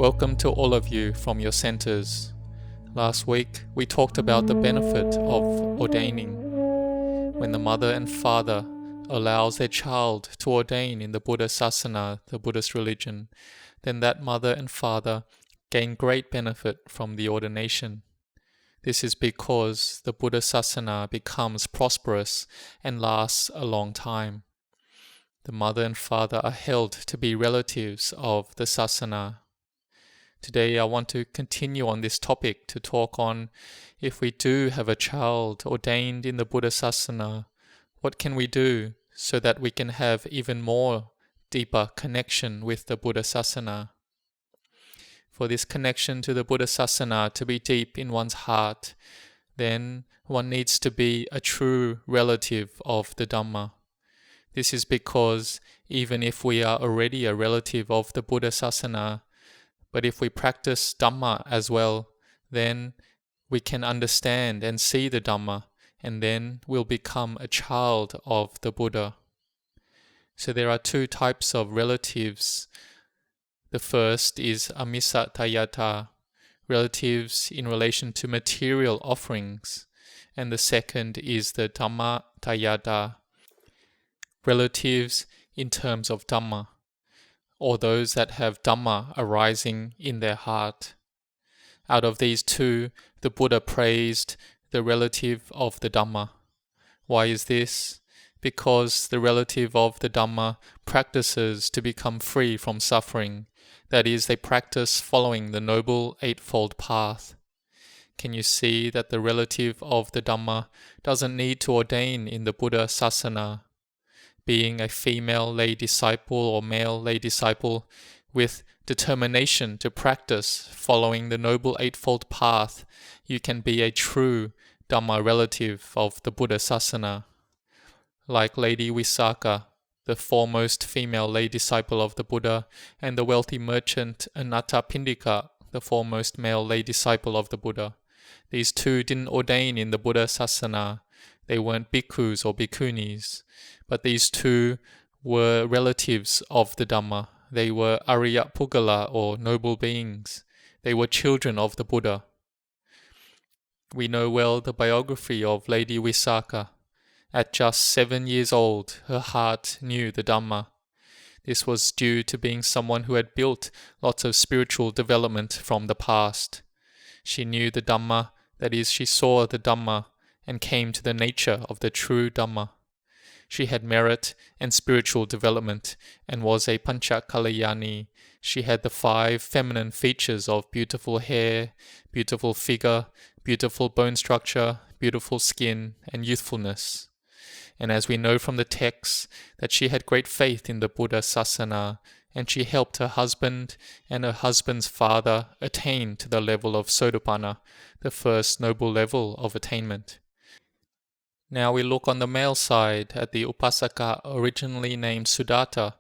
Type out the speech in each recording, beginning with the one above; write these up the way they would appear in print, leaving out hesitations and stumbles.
Welcome to all of you from your centers. Last week, we talked about the benefit of ordaining. When the mother and father allows their child to ordain in the Buddha Sasana, the Buddhist religion, then that mother and father gain great benefit from the ordination. This is because the Buddha Sasana becomes prosperous and lasts a long time. The mother and father are held to be relatives of the Sasana. Today I want to continue on this topic to talk on if we do have a child ordained in the Buddha Sasana, what can we do so that we can have even more deeper connection with the Buddha Sasana? For this connection to the Buddha Sasana to be deep in one's heart, then one needs to be a true relative of the Dhamma. This is because even if we are already a relative of the Buddha Sasana, but if we practice Dhamma as well, then we can understand and see the Dhamma, and then we'll become a child of the Buddha. So there are two types of relatives. The first is Amisa Tayata, relatives in relation to material offerings, and the second is the Dhamma Tayata, relatives in terms of Dhamma, or those that have Dhamma arising in their heart. Out of these two, the Buddha praised the relative of the Dhamma. Why is this? Because the relative of the Dhamma practices to become free from suffering. That is, they practice following the Noble Eightfold Path. Can you see that the relative of the Dhamma doesn't need to ordain in the Buddha Sasana? Being a female lay disciple or male lay disciple with determination to practice following the Noble Eightfold Path, you can be a true Dhamma relative of the Buddha Sasana. Like Lady Visakha, the foremost female lay disciple of the Buddha, and the wealthy merchant Anathapindika, the foremost male lay disciple of the Buddha. These two didn't ordain in the Buddha Sasana. They weren't bhikkhus or bhikkhunis, but these two were relatives of the Dhamma. They were Arya Pugala or noble beings. They were children of the Buddha. We know well the biography of Lady Visakha. At just 7 years old, her heart knew the Dhamma. This was due to being someone who had built lots of spiritual development from the past. She knew the Dhamma, that is, she saw the Dhamma and came to the nature of the true Dhamma. She had merit and spiritual development and was a Panchakalayani. She had the 5 feminine features of beautiful hair, beautiful figure, beautiful bone structure, beautiful skin, and youthfulness. And as we know from the texts, that she had great faith in the Buddha Sasana, and she helped her husband and her husband's father attain to the level of Sotapanna, the first noble level of attainment. Now we look on the male side at the Upasaka originally named Sudatta,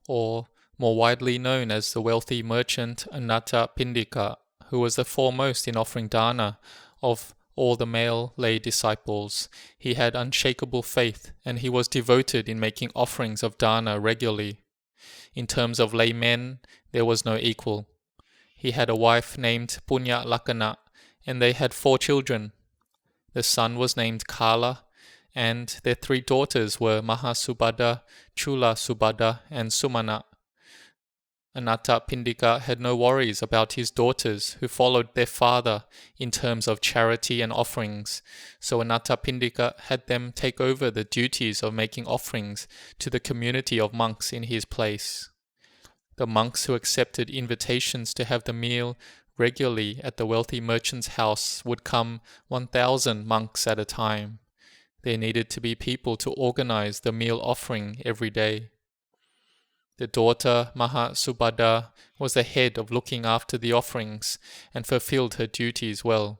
or more widely known as the wealthy merchant Anathapindika, who was the foremost in offering dana of all the male lay disciples. He had unshakable faith, and he was devoted in making offerings of dana regularly. In terms of laymen, there was no equal. He had a wife named Punya Lakana, and they had 4 children. The son was named Kala, and their 3 daughters were Mahasubhada, Chula Subhada, and Sumana. Anathapindika had no worries about his daughters who followed their father in terms of charity and offerings, so Anathapindika had them take over the duties of making offerings to the community of monks in his place. The monks who accepted invitations to have the meal regularly at the wealthy merchant's house would come 1,000 monks at a time. There needed to be people to organize the meal offering every day. The daughter, Mahasubhada, was the head of looking after the offerings and fulfilled her duties well.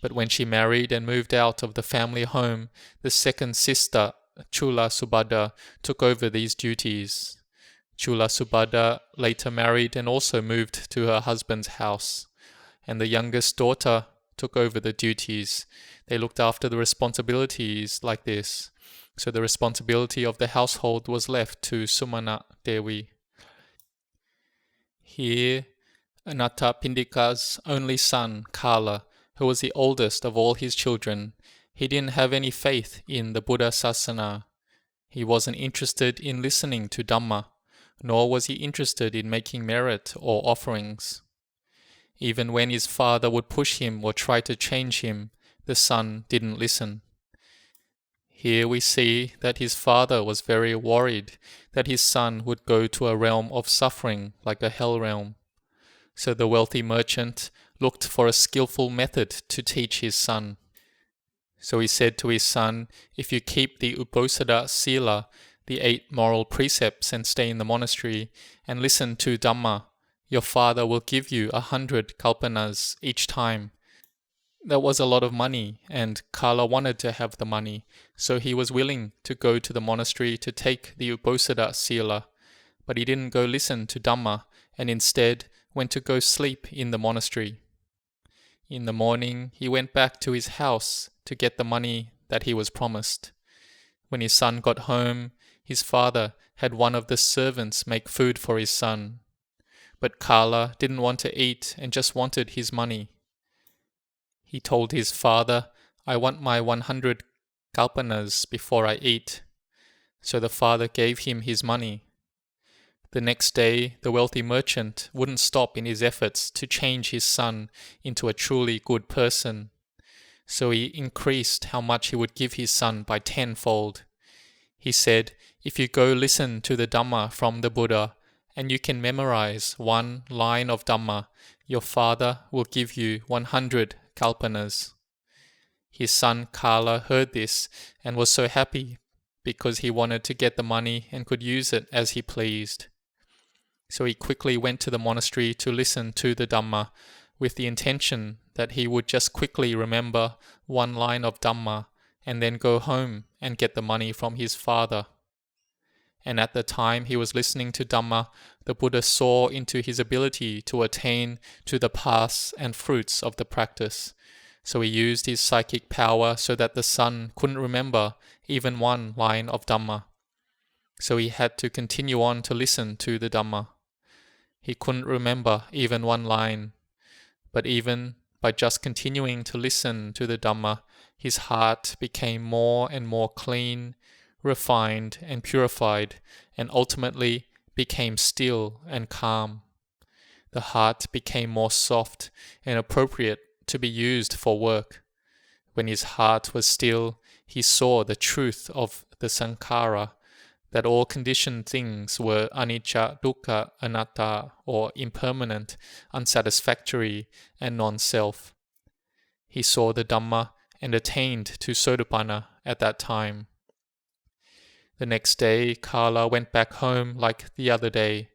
But when she married and moved out of the family home, the second sister, Chula Subhada, took over these duties. Chula Subhada later married and also moved to her husband's house, and the youngest daughter took over the duties. They looked after the responsibilities like this. So the responsibility of the household was left to Sumana Devi. Here, Anathapindika's only son, Kala, who was the oldest of all his children, he didn't have any faith in the Buddha Sasana. He wasn't interested in listening to Dhamma, nor was he interested in making merit or offerings. Even when his father would push him or try to change him, the son didn't listen. Here we see that his father was very worried that his son would go to a realm of suffering like a hell realm. So the wealthy merchant looked for a skillful method to teach his son. So he said to his son, if you keep the Uposatha Sila, the 8 moral precepts, and stay in the monastery and listen to Dhamma, your father will give you 100 kalpanas each time. That was a lot of money, and Kala wanted to have the money, so he was willing to go to the monastery to take the Uposatha Sila, but he didn't go listen to Dhamma, and instead went to go sleep in the monastery. In the morning, he went back to his house to get the money that he was promised. When his son got home, his father had one of the servants make food for his son. But Kala didn't want to eat and just wanted his money. He told his father, I want my 100 kalpanas before I eat. So the father gave him his money. The next day, the wealthy merchant wouldn't stop in his efforts to change his son into a truly good person. So he increased how much he would give his son by 10-fold. He said, if you go listen to the Dhamma from the Buddha, and you can memorize 1 line of Dhamma, your father will give you 100 kalpanas. His son Kala heard this and was so happy because he wanted to get the money and could use it as he pleased. So he quickly went to the monastery to listen to the Dhamma with the intention that he would just quickly remember 1 line of Dhamma and then go home and get the money from his father. And at the time he was listening to Dhamma, the Buddha saw into his ability to attain to the paths and fruits of the practice. So he used his psychic power so that the son couldn't remember even 1 line of Dhamma. So he had to continue on to listen to the Dhamma. He couldn't remember even 1 line. But even by just continuing to listen to the Dhamma, his heart became more and more clean, refined and purified, and ultimately became still and calm. The heart became more soft and appropriate to be used for work. When his heart was still, he saw the truth of the sankhara, that all conditioned things were anicca, dukkha, anatta, or impermanent, unsatisfactory, and non-self. He saw the Dhamma and attained to Sotapanna at that time. The next day, Kala went back home like the other day.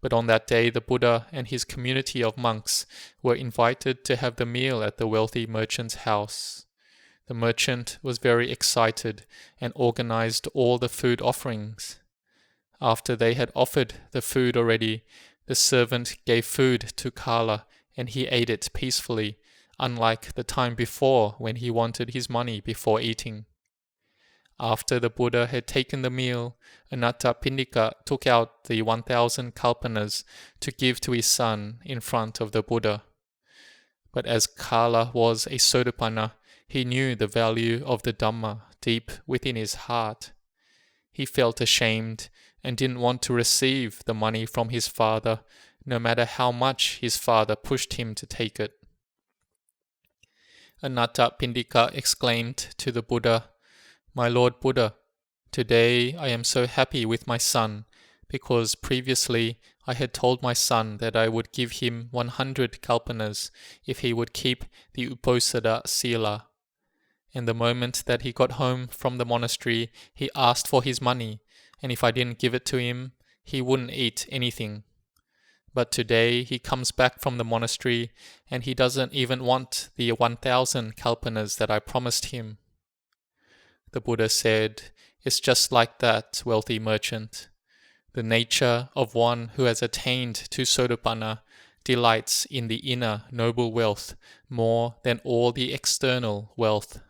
But on that day, the Buddha and his community of monks were invited to have the meal at the wealthy merchant's house. The merchant was very excited and organized all the food offerings. After they had offered the food already, the servant gave food to Kala and he ate it peacefully, unlike the time before when he wanted his money before eating. After the Buddha had taken the meal, Anathapindika took out the 1,000 kalpanas to give to his son in front of the Buddha. But as Kala was a Sotapanna, he knew the value of the Dhamma deep within his heart. He felt ashamed and didn't want to receive the money from his father, no matter how much his father pushed him to take it. Anathapindika exclaimed to the Buddha, My Lord Buddha, today I am so happy with my son, because previously I had told my son that I would give him 100 kalpanas if he would keep the Uposatha Sila. And the moment that he got home from the monastery, he asked for his money, and if I didn't give it to him, he wouldn't eat anything. But today he comes back from the monastery, and he doesn't even want the 1,000 kalpanas that I promised him. The Buddha said, It's just like that, wealthy merchant. The nature of one who has attained to Sotapanna delights in the inner noble wealth more than all the external wealth.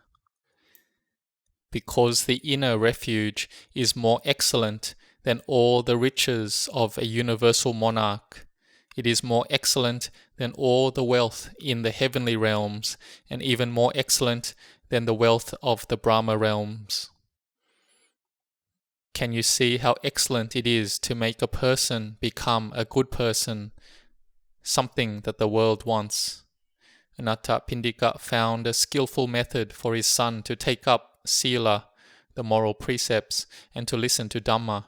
Because the inner refuge is more excellent than all the riches of a universal monarch, It is more excellent than all the wealth in the heavenly realms, and even more excellent than the wealth of the Brahma realms. Can you see how excellent it is to make a person become a good person, something that the world wants? Anathapindika found a skillful method for his son to take up sila, the moral precepts, and to listen to Dhamma,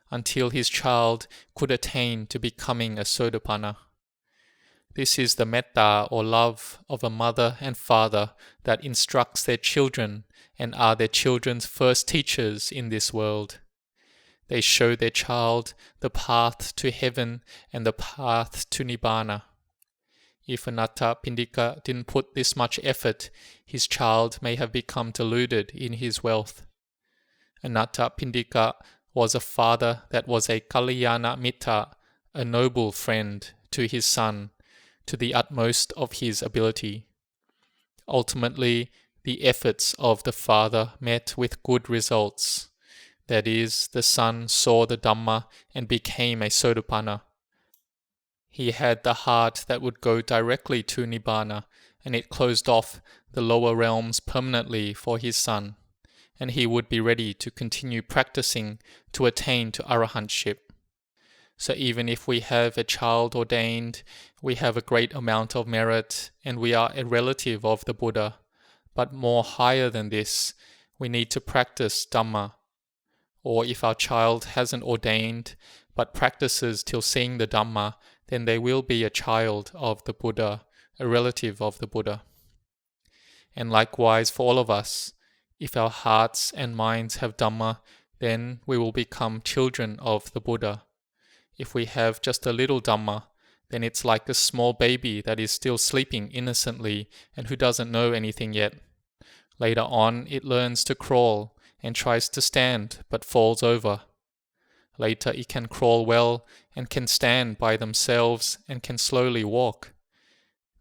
until his child could attain to becoming a Sotapanna. This is the metta or love of a mother and father that instructs their children and are their children's first teachers in this world. They show their child the path to heaven and the path to Nibbana. If Anathapindika didn't put this much effort, his child may have become deluded in his wealth. Anathapindika was a father that was a Kalyana Mitta, a noble friend to his son, to the utmost of his ability. Ultimately, the efforts of the father met with good results. That is, the son saw the Dhamma and became a Sotapanna. He had the heart that would go directly to Nibbana, and it closed off the lower realms permanently for his son, and he would be ready to continue practicing to attain to arahantship. So even if we have a child ordained, we have a great amount of merit, and we are a relative of the Buddha. But more higher than this, we need to practice Dhamma. Or if our child hasn't ordained, but practices till seeing the Dhamma, then they will be a child of the Buddha, a relative of the Buddha. And likewise for all of us, if our hearts and minds have Dhamma, then we will become children of the Buddha. If we have just a little Dhamma, then it's like a small baby that is still sleeping innocently and who doesn't know anything yet. Later on, it learns to crawl and tries to stand but falls over. Later, it can crawl well and can stand by themselves and can slowly walk.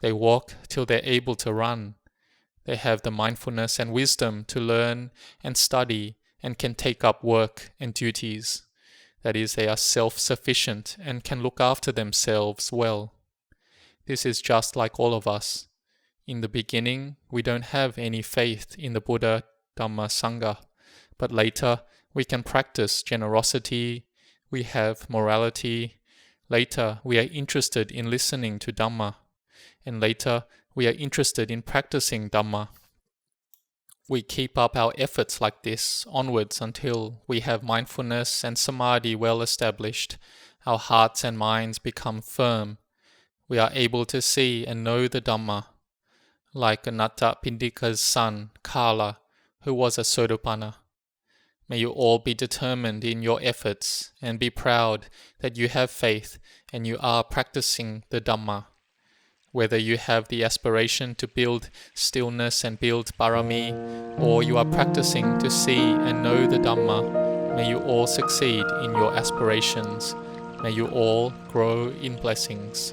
They walk till they're able to run. They have the mindfulness and wisdom to learn and study and can take up work and duties. That is, they are self-sufficient and can look after themselves well. This is just like all of us. In the beginning, we don't have any faith in the Buddha, Dhamma, Sangha, but later we can practice generosity, we have morality, later we are interested in listening to Dhamma, and later we are interested in practicing Dhamma. We keep up our efforts like this onwards until we have mindfulness and samadhi well established. Our hearts and minds become firm. We are able to see and know the Dhamma. Like Anathapindika's son, Kala, who was a Sotapanna. May you all be determined in your efforts and be proud that you have faith and you are practicing the Dhamma. Whether you have the aspiration to build stillness and build parami, or you are practicing to see and know the Dhamma, may you all succeed in your aspirations. May you all grow in blessings.